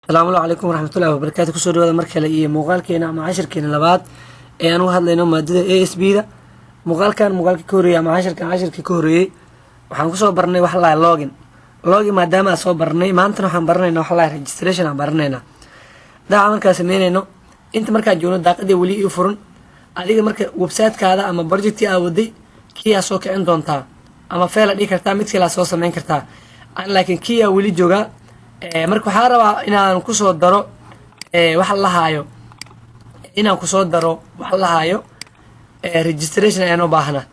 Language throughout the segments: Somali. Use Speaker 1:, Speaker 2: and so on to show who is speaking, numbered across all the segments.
Speaker 1: السلام عليكم ورحمة الله وبركاته. كسر هذا مركلة إيه مقال كنا مع عشر كنا لبعض أنا واحد لنا مادة ASB ده مقال كان مقال كوريا مع عشر كان عشر كوريا وحنقصه برني وحلا لوجن ما دام أصوب برني ما أنت نحن برني إنه حلا ريجستريشن برنينا ده عمل كاسمين إنه أنت مركز جونو داق دي ولي يفرن عليك مركز ويب سايت كذا أما برجتي أودي كي أسوق عندهم تا أما فعلا دي كرتا مثل أسوق سمين كرتا لكن كي ولي جوجا marka waxaan rabaa inaan ku soo daro waxa la haayo inaan ku soo daro waxa la haayo registration ayaan u baahnaa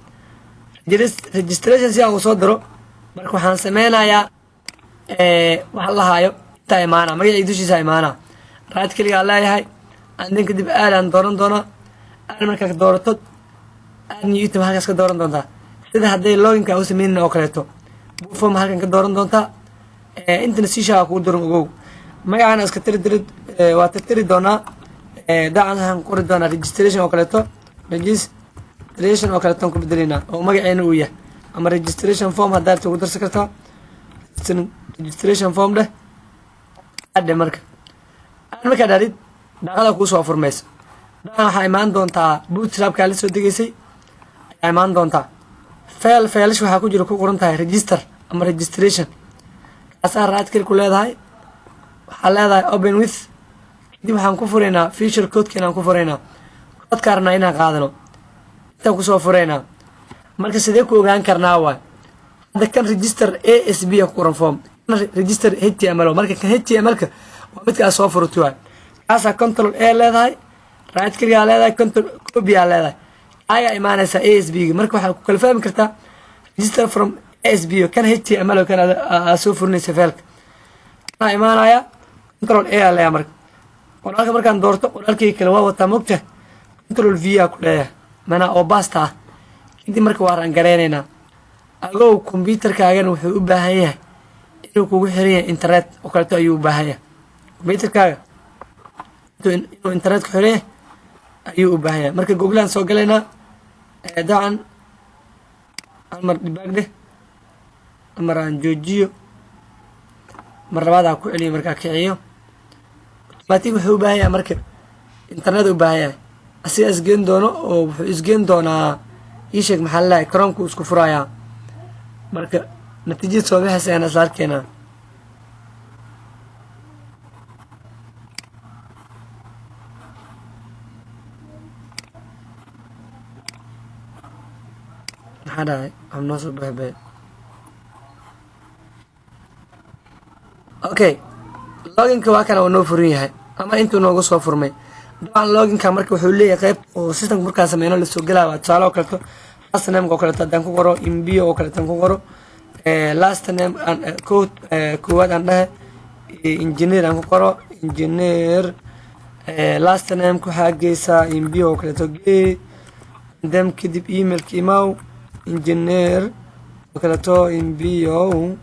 Speaker 1: registration si aan u soo daro marka waxaan sameynayaa waxa la haayo inta imaana magacayga dushiisa imaana raad kaliya leeyahay aan kadib aadan dooran doona aan marka ka doorato aan YouTube halkaas ka dooran doontaa sida haday login ka u sameeyno oo kaleeto form halkan ka dooran doontaa انت نسيشها كودرن اوغو magacana iska tiri dirid waa tiri doona daacan qori doona registration oo kale ku bedelina oo magaceena uu yahay ama registration form hadaa ugu darsan kartaa registration form leh hadda marka darid dhaqada ku soo furmayso waxa imaan doontaa bootstrap ka la soo degaysay imaan doontaa file waxa ku jira ku qoran tahay register ama registration أسأل رأيت كل هذا حلا open with دي وحن كفرنا feature code كنا كفرنا كود كارنا هنا قادنا تاكو فرينا مركز سديكو وجان كرناوا هذا كان register ASB كورن فورم register HTML مركز كان HTML ومتك أسوفر توعي أسا control A لهذا رأيت كل هذا control copy على هذا أي إيمانه ASB مركز وحن كل فهم كرتا register from ASB كان HTML وكان أسوفر نسفلك إيمانه control A على أمرك ولكن مركان دورته ولكن كلوا وتموكته control V كلها منا أوباستا كدي مرك وارن قريننا أجو كمبيوتر كأجن وحب هيه إنه كوجه حريه إنترنت وكلته أيوب هيه كمبيوتر كأجن إنه إنترنت حريه أيوب هيه مرك جوجلان سوق لنا دعان المر دباغده مران جوجيو مرة بعد أكو عليه مركا كعيو ما تيجي حب هيه مرك إنترنت وبهيه أسي أسجن دونا أو أسجن دونا يشك محله كرام كوس كفرايا مركب نتيجة صوبها سنة صار كنا هذا هم نصب به أوكي لوجين كواكنا ونوفريها أما أنتوا نوجس وفرمي طبعا لوجين كمركب حولية قيب وسيستم مركز سمينه للسوق لا وتصالح وكلته last name وكلته دانكو كورو إمبيو وكلته كورو last name code كود عنده engineer دانكو كورو engineer last name كحاجيسا إمبيو وكلته جي دم كدب إيميل كيماو engineer وكلته إمبيو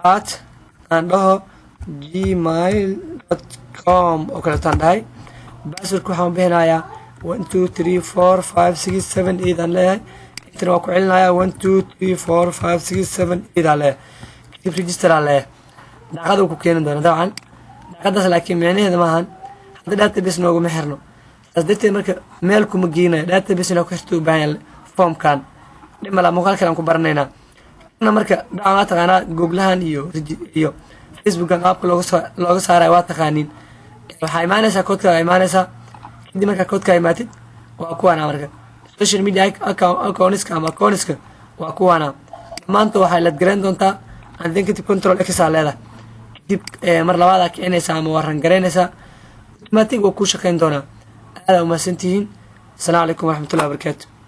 Speaker 1: at عنده gmail.com وكلته عنده بس الكوحان بينايا 1 2 3 4 5 6 7 8 عليه انت نوكو علنايا 1 2 3 4 5 6 7 8 عليه كيف ريجستر عليه داقادو كو كينن دونا طبعا داقاداس لكن معنيهeda maahan hada database noogu ma xirno asdirtay marka meel kuma geeyna database inuu ka xirto u baahan formkan dhimala muuqaalkan ku baranayna marka dhacaa taqaana googlahan iyo facebookan qaabka looga saaray waa taqaanin waxay imaanaysaa koodka imaanaysaa kadib marka koodka imaatid waa kuwana marka social media accounts waa kuwana maanta waxay la garan doontaa identity control x leedahay kadib mar labaad ka inaysa ama waran garanaysa automatic oo ku shaqeyn doona aad u maasantihiin. Assalaamu alaykum wa rahmatullahi wa barakatuh.